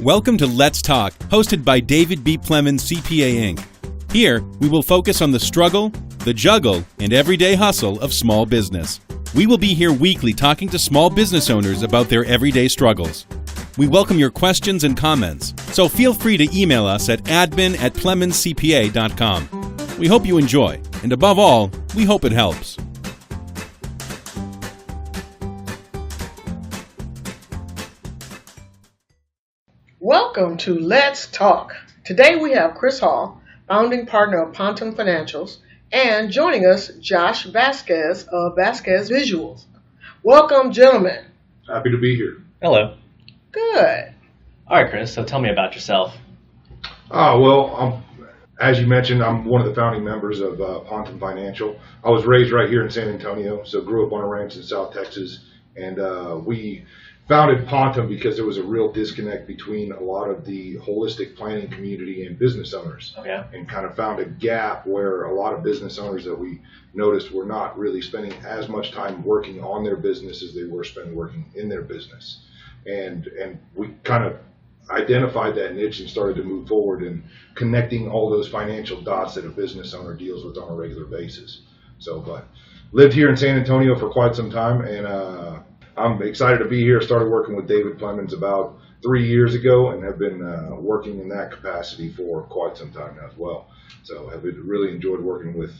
Welcome to Let's Talk, hosted by David B Plemons, CPA Inc. Here, we will focus on the struggle, the juggle, and everyday hustle of small business. We will be here weekly talking to small business owners about their everyday struggles. We welcome your questions and comments, so feel free to email us at admin@plemonscpa.com. We hope you enjoy, and above all, we hope it helps. Welcome to Let's Talk. Today we have Chris Hall, founding partner of Pontum Financials, and joining us, Josh Vasquez of Vasquez Visuals. Welcome, gentlemen. Happy to be here. Hello. Good. All right, Chris, so tell me about yourself. As you mentioned, I'm one of the founding members of Pontum Financial. I was raised right here in San Antonio, so grew up on a ranch in South Texas, and we founded Pontum because there was a real disconnect between a lot of the holistic planning community and business owners. Okay. And kind of found a gap where a lot of business owners that we noticed were not really spending as much time working on their business as they were spending working in their business. And we kind of identified that niche and started to move forward in connecting all those financial dots that a business owner deals with on a regular basis. But lived here in San Antonio for quite some time, and I'm excited to be here. Started working with David Plemons about 3 years ago and have been working in that capacity for quite some time now as well. So I've really enjoyed working with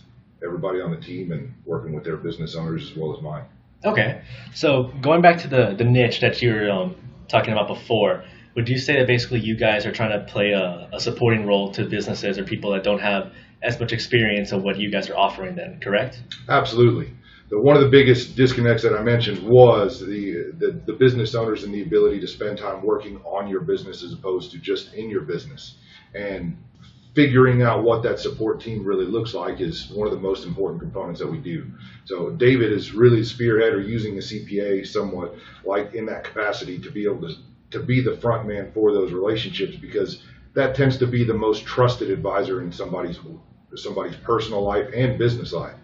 everybody on the team and working with their business owners as well as mine. Okay, so going back to the niche that you were talking about before, would you say that basically you guys are trying to play a supporting role to businesses or people that don't have as much experience of what you guys are offering then, correct? Absolutely. One of the biggest disconnects that I mentioned was the business owners and the ability to spend time working on your business as opposed to just in your business. And figuring out what that support team really looks like is one of the most important components that we do. So David is really spearhead or using the CPA somewhat like in that capacity to be able to be the front man for those relationships, because that tends to be the most trusted advisor in somebody's personal life and business life.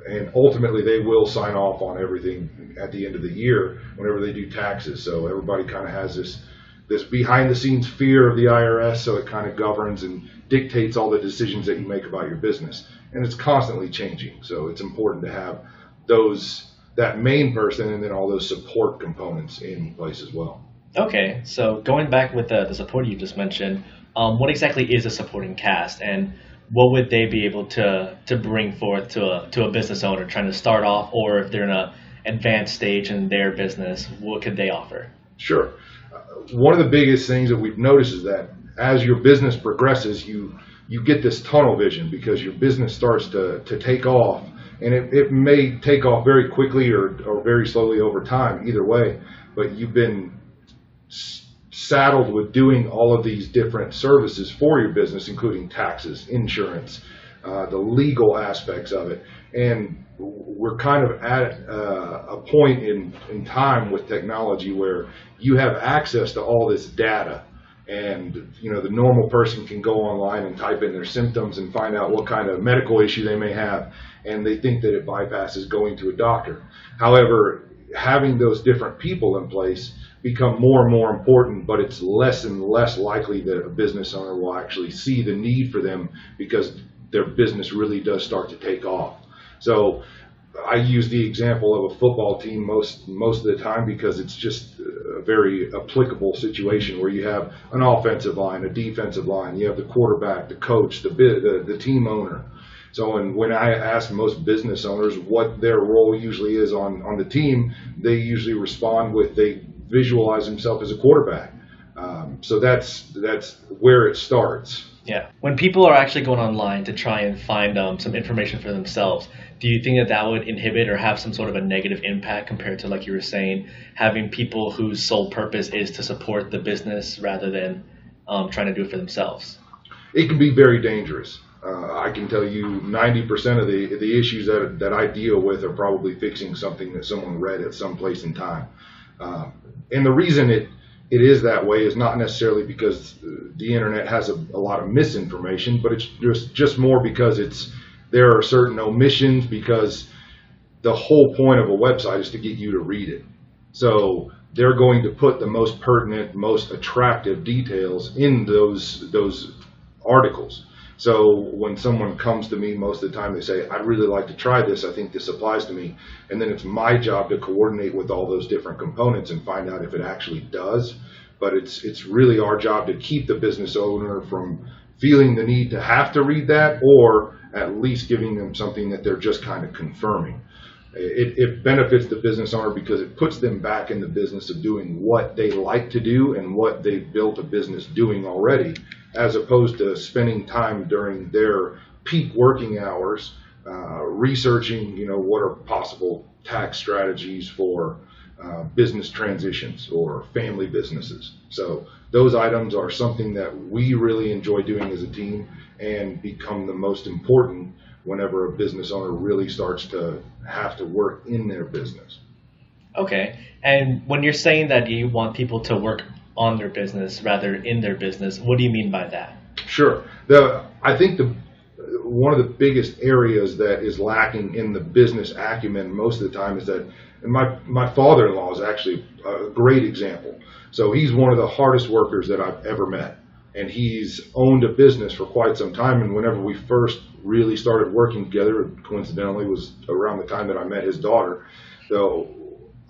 And ultimately they will sign off on everything at the end of the year whenever they do taxes. So everybody kind of has this behind the scenes fear of the IRS, so it kind of governs and dictates all the decisions that you make about your business. And it's constantly changing. So it's important to have that main person and then all those support components in place as well. Okay, so going back with the support you just mentioned, what exactly is a supporting cast, and what would they be able to bring forth to a business owner trying to start off, or if they're in an advanced stage in their business, what could they offer? Sure. One of the biggest things that we've noticed is that as your business progresses, you get this tunnel vision because your business starts to take off, and it may take off very quickly or very slowly over time, either way, but you've been saddled with doing all of these different services for your business, including taxes, insurance, the legal aspects of it. And we're kind of at a point in time with technology where you have access to all this data, and the normal person can go online and type in their symptoms and find out what kind of medical issue they may have, and they think that it bypasses going to a doctor. However, having those different people in place become more and more important, but it's less and less likely that a business owner will actually see the need for them because their business really does start to take off. So I use the example of a football team most of the time because it's just a very applicable situation where you have an offensive line, a defensive line, you have the quarterback, the coach, the team owner. So when I ask most business owners what their role usually is on the team, they usually respond with they visualize themselves as a quarterback. So that's where it starts. Yeah. When people are actually going online to try and find some information for themselves, do you think that would inhibit or have some sort of a negative impact compared to, like you were saying, having people whose sole purpose is to support the business rather than trying to do it for themselves? It can be very dangerous. I can tell you 90% of the issues that I deal with are probably fixing something that someone read at some place in time. And the reason it is that way is not necessarily because the internet has a lot of misinformation, but it's just more because there are certain omissions, because the whole point of a website is to get you to read it. So they're going to put the most pertinent, most attractive details in those articles. So when someone comes to me, most of the time they say, I'd really like to try this, I think this applies to me. And then it's my job to coordinate with all those different components and find out if it actually does. But it's really our job to keep the business owner from feeling the need to have to read that, or at least giving them something that they're just kind of confirming. It benefits the business owner because it puts them back in the business of doing what they like to do and what they've built a business doing already, as opposed to spending time during their peak working hours researching, what are possible tax strategies for business transitions or family businesses. So those items are something that we really enjoy doing as a team and become the most important whenever a business owner really starts to have to work in their business. Okay. And when you're saying that you want people to work on their business rather in their business, what do you mean by that? Sure. I think one of the biggest areas that is lacking in the business acumen most of the time is that, and my father-in-law is actually a great example. So he's one of the hardest workers that I've ever met. And he's owned a business for quite some time. And whenever we first really started working together, coincidentally was around the time that I met his daughter. So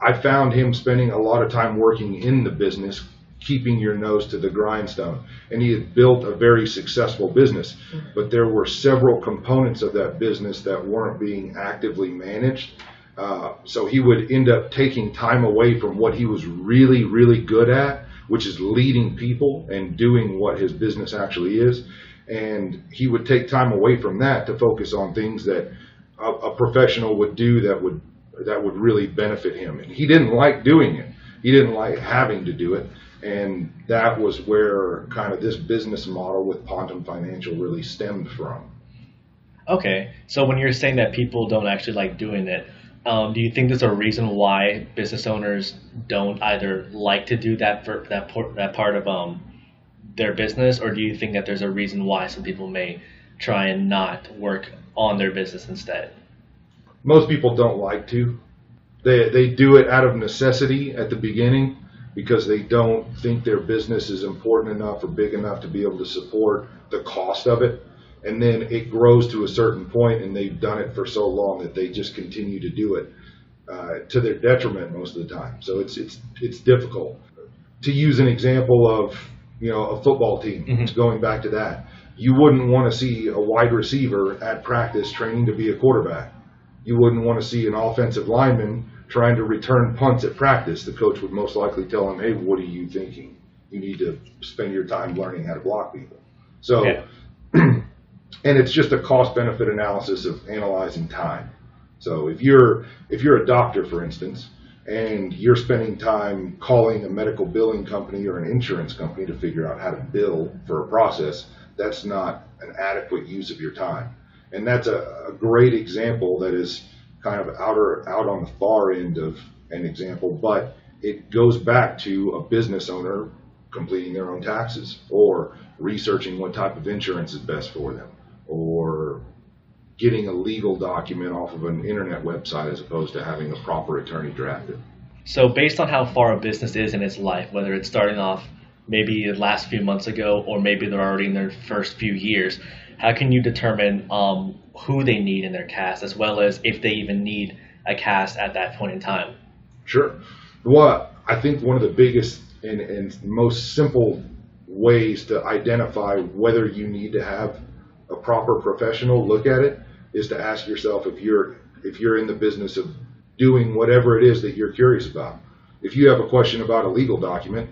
I found him spending a lot of time working in the business, keeping your nose to the grindstone. And he had built a very successful business. But there were several components of that business that weren't being actively managed. So he would end up taking time away from what he was really, really good at, which is leading people and doing what his business actually is. And he would take time away from that to focus on things that a professional would do that would really benefit him. And he didn't like doing it. He didn't like having to do it. And that was where kind of this business model with Pontum Financial really stemmed from. Okay. So when you're saying that people don't actually like doing it, do you think there's a reason why business owners don't either like to do that part of their business, or do you think that there's a reason why some people may try and not work on their business instead? Most people don't like to. They do it out of necessity at the beginning because they don't think their business is important enough or big enough to be able to support the cost of it. And then it grows to a certain point, and they've done it for so long that they just continue to do it to their detriment most of the time. So it's difficult. To use an example of a football team, going back to that, you wouldn't want to see a wide receiver at practice training to be a quarterback. You wouldn't want to see an offensive lineman trying to return punts at practice. The coach would most likely tell him, hey, what are you thinking? You need to spend your time learning how to block people. So. Yeah. And it's just a cost-benefit analysis of analyzing time. So if you're a doctor, for instance, and you're spending time calling a medical billing company or an insurance company to figure out how to bill for a process, that's not an adequate use of your time. And that's a great example that is kind of out on the far end of an example, but it goes back to a business owner completing their own taxes or researching what type of insurance is best for them, or getting a legal document off of an internet website as opposed to having a proper attorney drafted. So based on how far a business is in its life, whether it's starting off maybe the last few months ago or maybe they're already in their first few years, how can you determine who they need in their cast, as well as if they even need a cast at that point in time? Sure. Well, I think one of the biggest and most simple ways to identify whether you need to have a proper professional look at it is to ask yourself if you're in the business of doing whatever it is that you're curious about. If you have a question about a legal document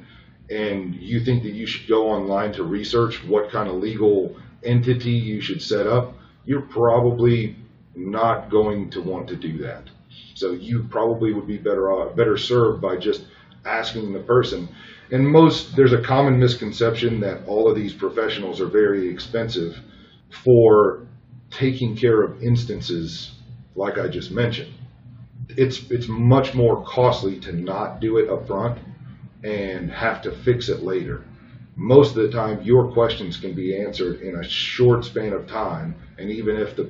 and you think that you should go online to research what kind of legal entity you should set up, you're probably not going to want to do that. So you probably would be better served by just asking the person. And there's a common misconception that all of these professionals are very expensive for taking care of instances like I just mentioned. It's much more costly to not do it up front and have to fix it later. Most of the time your questions can be answered in a short span of time, and even if the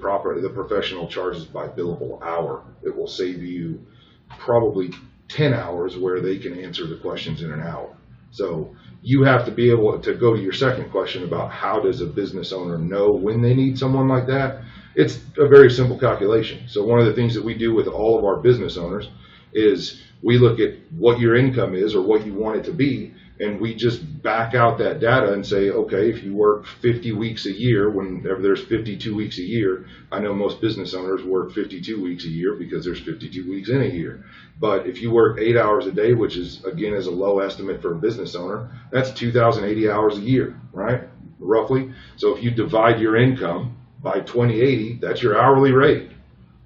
professional charges by billable hour, it will save you probably 10 hours where they can answer the questions in an hour. So you have to be able to go to your second question about how does a business owner know when they need someone like that. It's a very simple calculation. So one of the things that we do with all of our business owners is we look at what your income is or what you want it to be, and we just back out that data and say, okay, if you work 50 weeks a year, whenever there's 52 weeks a year, I know most business owners work 52 weeks a year because there's 52 weeks in a year. But if you work 8 hours a day, which is, again, is a low estimate for a business owner, that's 2,080 hours a year, right? Roughly. So if you divide your income by 2080, that's your hourly rate.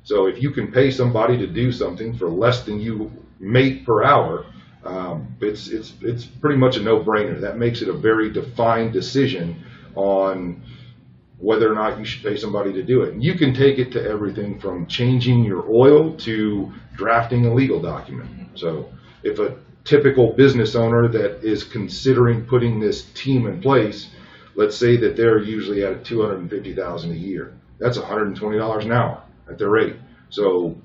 So if you can pay somebody to do something for less than you make per hour, it's pretty much a no-brainer. That makes it a very defined decision on whether or not you should pay somebody to do it. And you can take it to everything from changing your oil to drafting a legal document. So if a typical business owner that is considering putting this team in place, let's say that they're usually at $250,000 a year. That's $120 an hour at their rate. So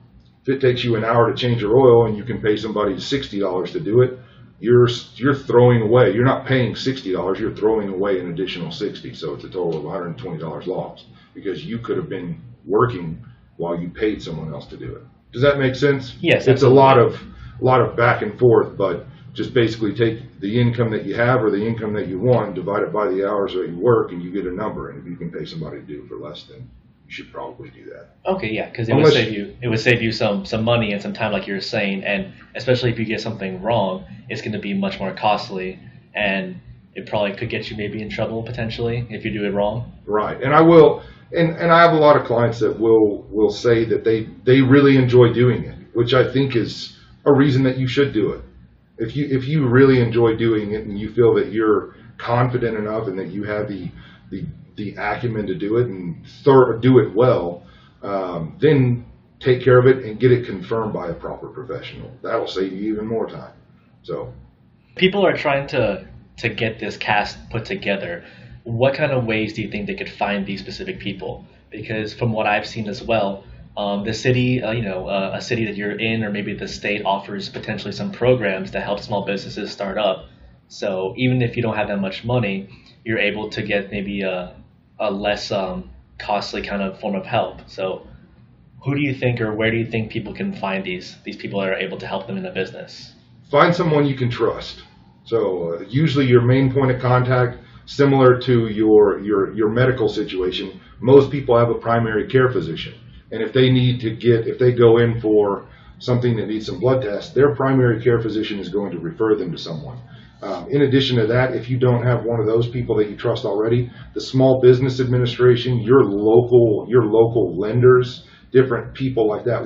if it takes you an hour to change your oil and you can pay somebody $60 to do it, you're throwing away. You're not paying $60. You're throwing away an additional $60. So it's a total of $120 lost because you could have been working while you paid someone else to do it. Does that make sense? Yes. It's a lot of back and forth, but just basically take the income that you have or the income that you want, divide it by the hours that you work, and you get a number. And if you can pay somebody to do it for less, then you should probably do that. Okay, yeah, because it would save you some money and some time, like you were saying, and especially if you get something wrong, it's going to be much more costly, and it probably could get you maybe in trouble potentially if you do it wrong. Right, and I will, and I have a lot of clients that will say that they really enjoy doing it, which I think is a reason that you should do it. If you really enjoy doing it and you feel that you're confident enough and that you have the acumen to do it and do it well, then take care of it and get it confirmed by a proper professional. That'll save you even more time. So, people are trying to get this cast put together. What kind of ways do you think they could find these specific people? Because from what I've seen as well, the city, a city that you're in, or maybe the state offers potentially some programs to help small businesses start up. So even if you don't have that much money, you're able to get maybe a less costly kind of form of help. So who do you think, or where do you think people can find these people that are able to help them in the business? Find someone you can trust. So usually your main point of contact, similar to your medical situation, most people have a primary care physician. And if they go in for something that needs some blood tests, their primary care physician is going to refer them to someone. In addition to that, if you don't have one of those people that you trust already, the Small Business Administration, your local lenders, different people like that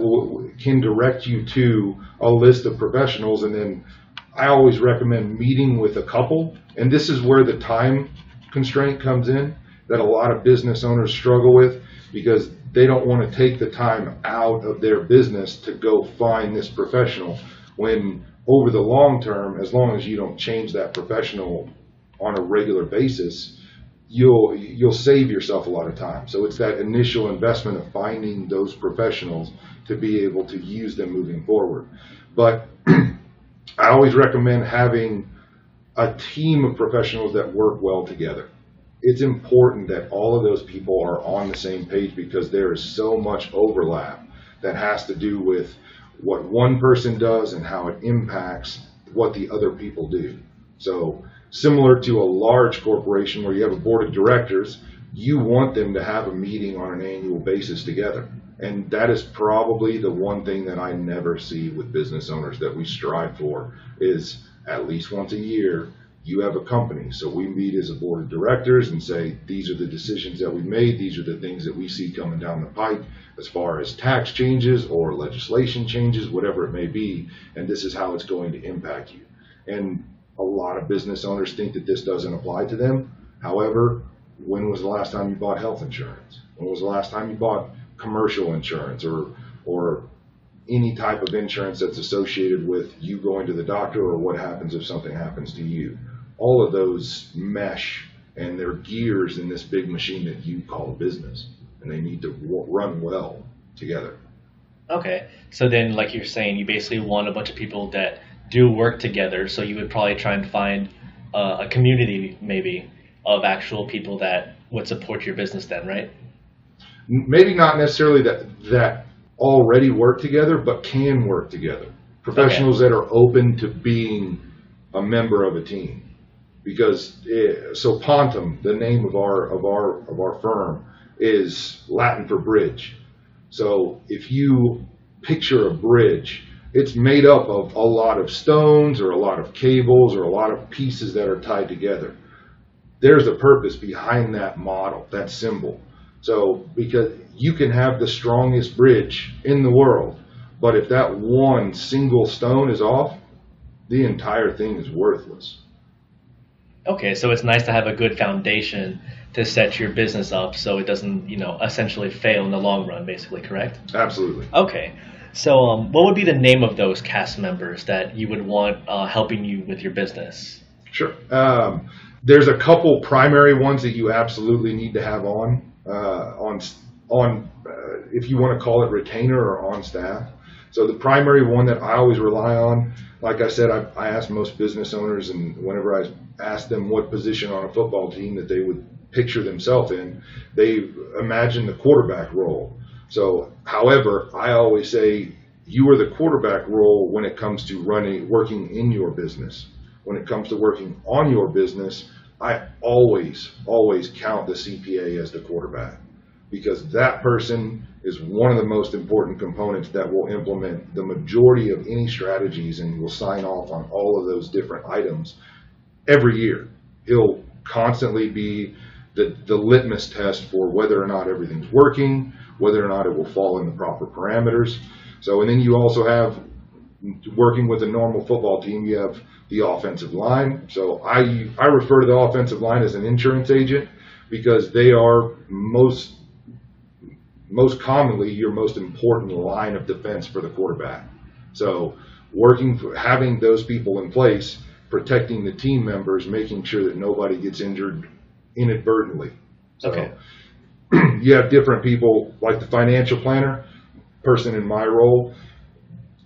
can direct you to a list of professionals. And then I always recommend meeting with a couple. And this is where the time constraint comes in that a lot of business owners struggle with, because they don't want to take the time out of their business to go find this professional, when over the long term, as long as you don't change that professional on a regular basis, you'll save yourself a lot of time. So it's that initial investment of finding those professionals to be able to use them moving forward. But I always recommend having a team of professionals that work well together. It's important that all of those people are on the same page, because there is so much overlap that has to do with what one person does and how it impacts what the other people do. So similar to a large corporation where you have a board of directors, you want them to have a meeting on an annual basis together. And that is probably the one thing that I never see with business owners that we strive for, is at least once a year, you have a company. So we meet as a board of directors and say, these are the decisions that we made. These are the things that we see coming down the pike as far as tax changes or legislation changes, whatever it may be. And this is how it's going to impact you. And a lot of business owners think that this doesn't apply to them. However, when was the last time you bought health insurance? When was the last time you bought commercial insurance or any type of insurance that's associated with you going to the doctor, or what happens if something happens to you? All of those mesh, and they're gears in this big machine that you call a business, and they need to run well together. Okay. So then, like you're saying, you basically want a bunch of people that do work together. So you would probably try and find a community, maybe, of actual people that would support your business then, right? Maybe not necessarily that already work together, but can work together. Okay. Professionals that are open to being a member of a team. Because so Pontum, the name of our firm, is Latin for bridge. So if you picture a bridge, it's made up of a lot of stones or a lot of cables or a lot of pieces that are tied together. There's a purpose behind that model, that symbol. So because you can have the strongest bridge in the world, but if that one single stone is off, the entire thing is worthless. Okay, so it's nice to have a good foundation to set your business up so it doesn't, essentially fail in the long run, basically, correct? Absolutely. Okay. So what would be the name of those cast members that you would want helping you with your business? Sure. There's a couple primary ones that you absolutely need to have on if you want to call it retainer or on staff. So the primary one that I always rely on, like I said, I ask most business owners, and whenever I ask them what position on a football team that they would picture themselves in, they imagine the quarterback role. So, however, I always say you are the quarterback role when it comes to working in your business. When it comes to working on your business, I always count the CPA as the quarterback, because that person is one of the most important components that will implement the majority of any strategies and will sign off on all of those different items every year. He'll constantly be the litmus test for whether or not everything's working, whether or not it will fall in the proper parameters. So, and then you also have, working with a normal football team, you have the offensive line. So I refer to the offensive line as an insurance agent, because they are most commonly your most important line of defense for the quarterback. So having those people in place, protecting the team members, making sure that nobody gets injured inadvertently. So Okay. you have different people, like the financial planner, person in my role,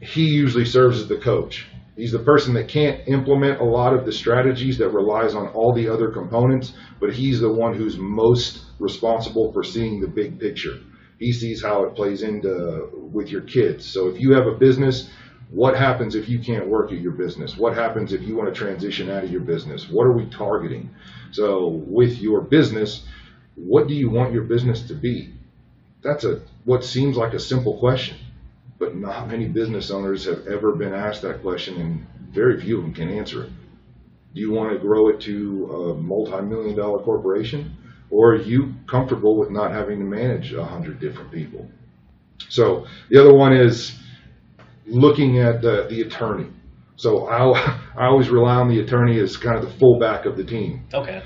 he usually serves as the coach. He's the person that can't implement a lot of the strategies, that relies on all the other components, but he's the one who's most responsible for seeing the big picture. He sees how it plays into with your kids. So if you have a business, what happens if you can't work at your business? What happens if you want to transition out of your business? What are we targeting? So with your business, what do you want your business to be? That's what seems like a simple question, but not many business owners have ever been asked that question, and very few of them can answer it. Do you want to grow it to a multi-million-dollar corporation, or are you comfortable with not having to manage 100 different people? So the other one is looking at the attorney. So I always rely on the attorney as kind of the fullback of the team. Okay.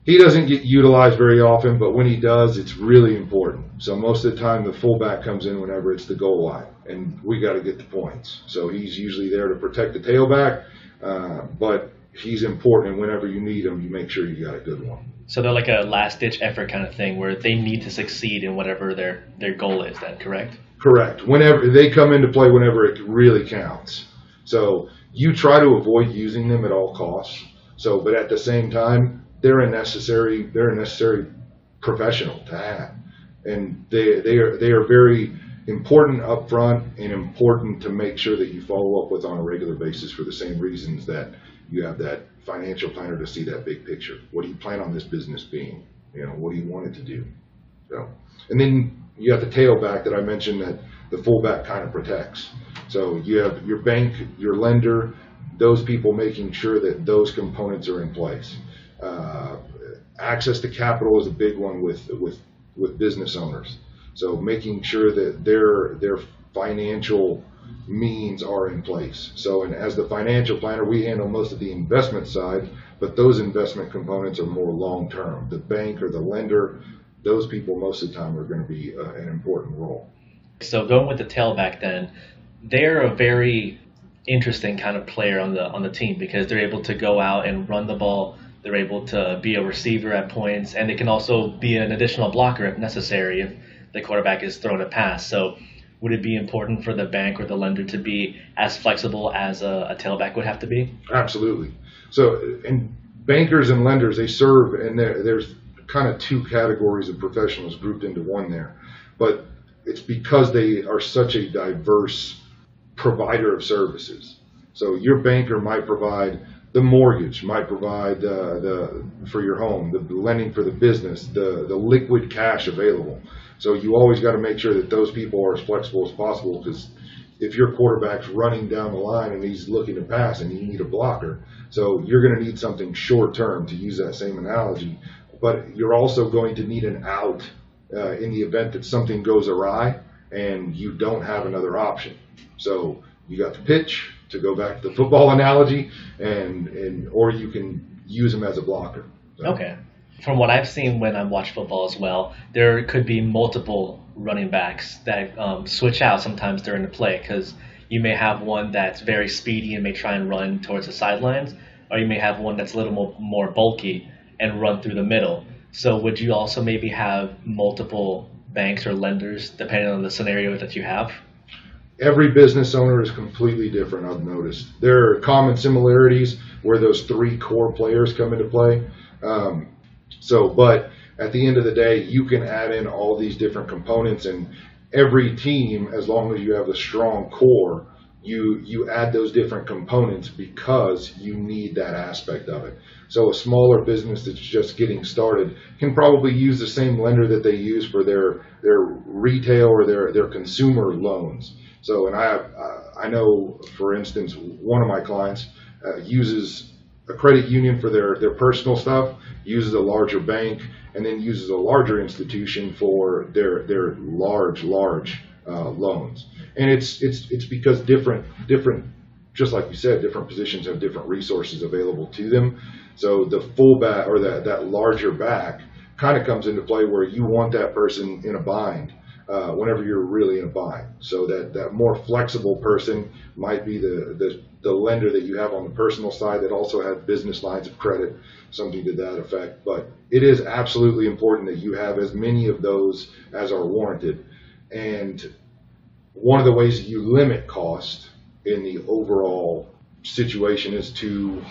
He doesn't get utilized very often, but when he does, it's really important. So most of the time, the fullback comes in whenever it's the goal line, and we got to get the points. So he's usually there to protect the tailback, but he's important, and whenever you need him, you make sure you got a good one. So they're like a last-ditch effort kind of thing, where they need to succeed in whatever their goal is then, correct? Correct. Whenever they come into play, whenever it really counts. So you try to avoid using them at all costs. So, but at the same time, they're a necessary professional to have, and they are very important up front, and important to make sure that you follow up with on a regular basis, for the same reasons that you have that financial planner to see that big picture. What do you plan on this business being? What do you want it to do? So, and then you have the tailback that I mentioned that the fullback kind of protects. So you have your bank, your lender, those people making sure that those components are in place. Access to capital is a big one with business owners. So making sure that their financial means are in place. So, and as the financial planner, we handle most of the investment side, but those investment components are more long term. The bank or the lender, those people most of the time are going to be an important role. So going with the tailback then, they're a very interesting kind of player on the team, because they're able to go out and run the ball. They're able to be a receiver at points, and they can also be an additional blocker if necessary, if the quarterback is throwing a pass. So would it be important for the bank or the lender to be as flexible as a tailback would have to be? Absolutely. So, and bankers and lenders, they serve, and there's kind of two categories of professionals grouped into one there. But it's because they are such a diverse provider of services. So your banker might provide the mortgage, might provide for your home, the lending for the business, the liquid cash available. So you always got to make sure that those people are as flexible as possible, because if your quarterback's running down the line and he's looking to pass and you need a blocker, so you're going to need something short term, to use that same analogy, but you're also going to need an out in the event that something goes awry and you don't have another option. So you got the pitch, to go back to the football analogy, and or you can use them as a blocker. So. Okay. From what I've seen when I watch football as well, there could be multiple running backs that switch out sometimes during the play, because you may have one that's very speedy and may try and run towards the sidelines, or you may have one that's a little more bulky and run through the middle. So would you also maybe have multiple banks or lenders depending on the scenario that you have? Every business owner is completely different, I've noticed. There are common similarities where those three core players come into play. But at the end of the day, you can add in all these different components, and every team, as long as you have a strong core, you add those different components because you need that aspect of it. So a smaller business that's just getting started can probably use the same lender that they use for their retail or their consumer loans. So, and I know, for instance, one of my clients uses a credit union for their personal stuff, uses a larger bank, and then uses a larger institution for their large loans. And it's because different, just like you said, different positions have different resources available to them. So the fullback, or that larger back, kind of comes into play where you want that person in a bind whenever you're really in a bind. So that more flexible person might be the lender that you have on the personal side that also has business lines of credit, something to that effect. But it is absolutely important that you have as many of those as are warranted. And one of the ways that you limit cost in the overall situation is to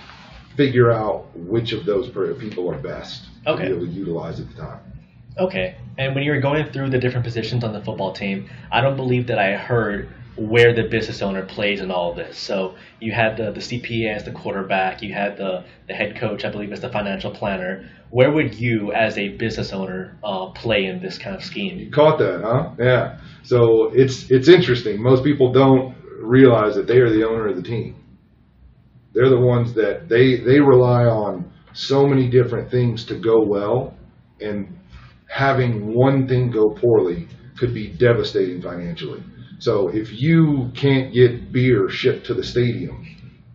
figure out which of those people are best to be able to utilize at the time. Okay. And when you were going through the different positions on the football team, I don't believe that I heard where the business owner plays in all of this. So you had the CPA as the quarterback, you had the head coach, I believe, as the financial planner. Where would you, as a business owner, play in this kind of scheme? You caught that, huh? Yeah. So it's interesting. Most people don't realize that they are the owner of the team. They're the ones that they rely on so many different things to go well, and having one thing go poorly could be devastating financially. So if you can't get beer shipped to the stadium,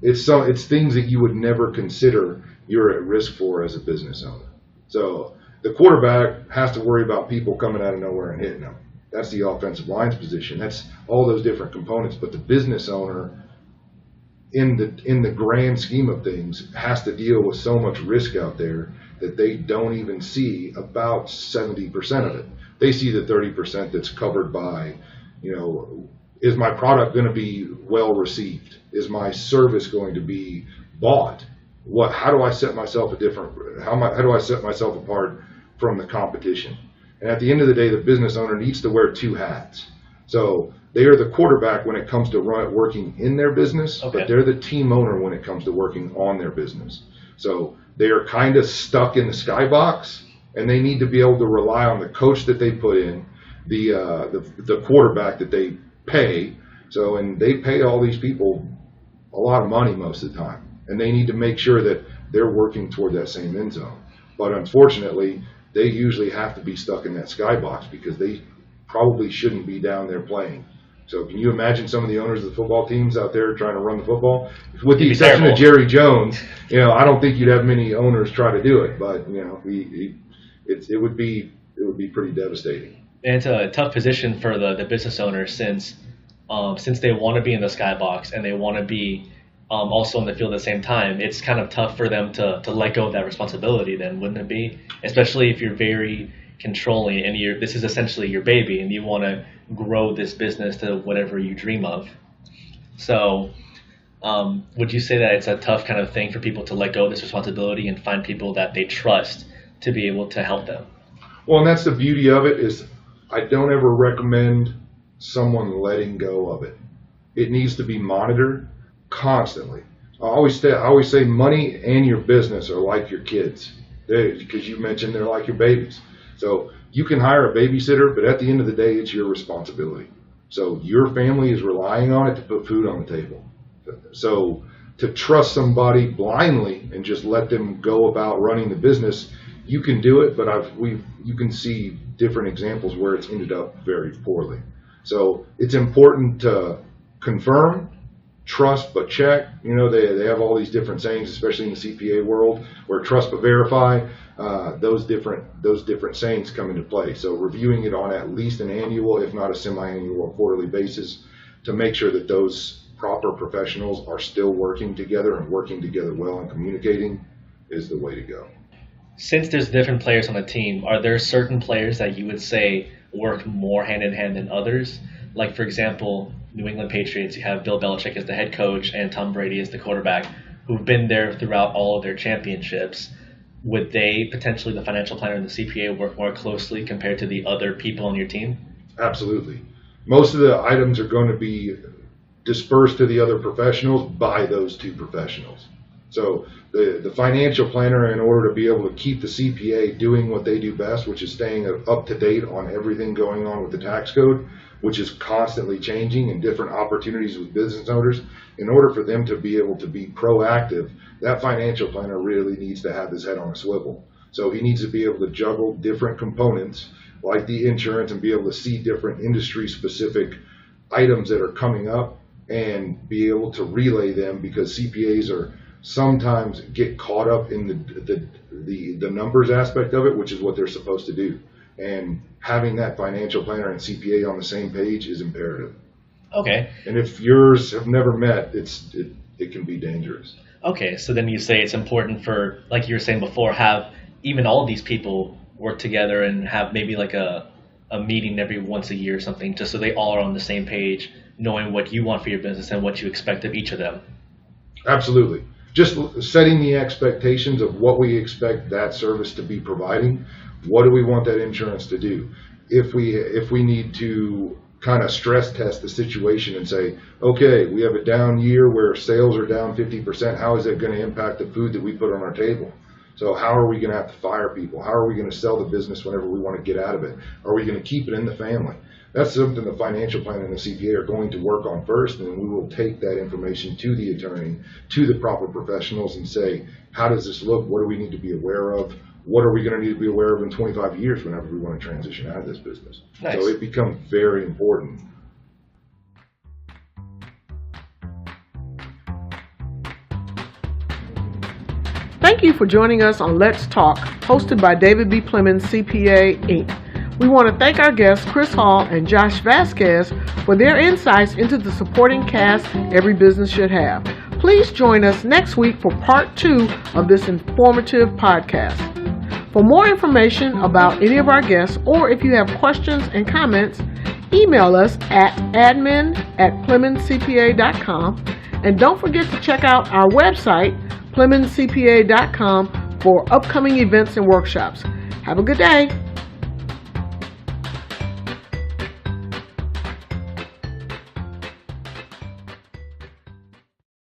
it's things that you would never consider you're at risk for as a business owner. So the quarterback has to worry about people coming out of nowhere and hitting them. That's the offensive line's position. That's all those different components. But the business owner, in the grand scheme of things, has to deal with so much risk out there that they don't even see about 70% of it. They see the 30% that's covered by, is my product going to be well received? Is my service going to be bought? How do I set myself how do I set myself apart from the competition? And at the end of the day, the business owner needs to wear two hats. So they are the quarterback when it comes to working in their business, but they're the team owner when it comes to working on their business. So they are kind of stuck in the skybox, and they need to be able to rely on the coach that they put in, the quarterback that they pay. So, and they pay all these people a lot of money most of the time, and they need to make sure that they're working toward that same end zone. But unfortunately, they usually have to be stuck in that skybox because they probably shouldn't be down there playing. So can you imagine some of the owners of the football teams out there trying to run the football? With the exception of Jerry Jones, I don't think you'd have many owners try to do it, but it would be pretty devastating. And it's a tough position for the business owner since they want to be in the skybox and they want to be also on the field at the same time. It's kind of tough for them to let go of that responsibility then, wouldn't it be? Especially if you're very controlling and this is essentially your baby and you want to grow this business to whatever you dream of. So would you say that it's a tough kind of thing for people to let go of this responsibility and find people that they trust to be able to help them? Well, and that's the beauty of it, is I don't ever recommend someone letting go of it. It needs to be monitored constantly. I always say money and your business are like your kids, because you mentioned they're like your babies. So you can hire a babysitter, but at the end of the day, it's your responsibility. So your family is relying on it to put food on the table. So to trust somebody blindly and just let them go about running the business, you can do it, but you can see different examples where it's ended up very poorly. So it's important to confirm, trust but check. You know, they have all these different sayings, especially in the CPA world, where trust but verify. Those different sayings come into play. So reviewing it on at least an annual, if not a semi-annual or quarterly basis, to make sure that those proper professionals are still working together and working together well and communicating is the way to go. Since there's different players on the team, are there certain players that you would say work more hand in hand than others? Like, for example, New England Patriots, you have Bill Belichick as the head coach and Tom Brady as the quarterback, who've been there throughout all of their championships. Would they, potentially the financial planner and the CPA, work more closely compared to the other people on your team? Absolutely. Most of the items are going to be dispersed to the other professionals by those two professionals. So the financial planner, in order to be able to keep the CPA doing what they do best, which is staying up to date on everything going on with the tax code, which is constantly changing and different opportunities with business owners, in order for them to be able to be proactive, that financial planner really needs to have his head on a swivel. So he needs to be able to juggle different components like the insurance and be able to see different industry specific items that are coming up and be able to relay them, because CPAs are sometimes get caught up in the numbers aspect of it, which is what they're supposed to do. And having that financial planner and CPA on the same page is imperative. Okay. And if yours have never met, it can be dangerous. Okay, so then you say it's important for, like you were saying before, have even all these people work together and have maybe like a meeting every once a year or something, just so they all are on the same page, knowing what you want for your business and what you expect of each of them. Absolutely. Just setting the expectations of what we expect that service to be providing. What do we want that insurance to do? If we need to kind of stress test the situation and say, okay, we have a down year where sales are down 50%, how is that going to impact the food that we put on our table? So how are we going to have to fire people? How are we going to sell the business whenever we want to get out of it? Are we going to keep it in the family? That's something the financial planner and the CPA are going to work on first, and we will take that information to the attorney, to the proper professionals, and say, how does this look? What do we need to be aware of? What are we going to need to be aware of in 25 years whenever we want to transition out of this business? Nice. So it becomes very important. Thank you for joining us on Let's Talk, hosted by David B Plemons, CPA, Inc. We want to thank our guests, Chris Hall and Josh Vasquez, for their insights into the supporting cast every business should have. Please join us next week for part 2 of this informative podcast. For more information about any of our guests, or if you have questions and comments, email us at admin@PlemonsCPA.com. And don't forget to check out our website, PlemonsCPA.com, for upcoming events and workshops. Have a good day.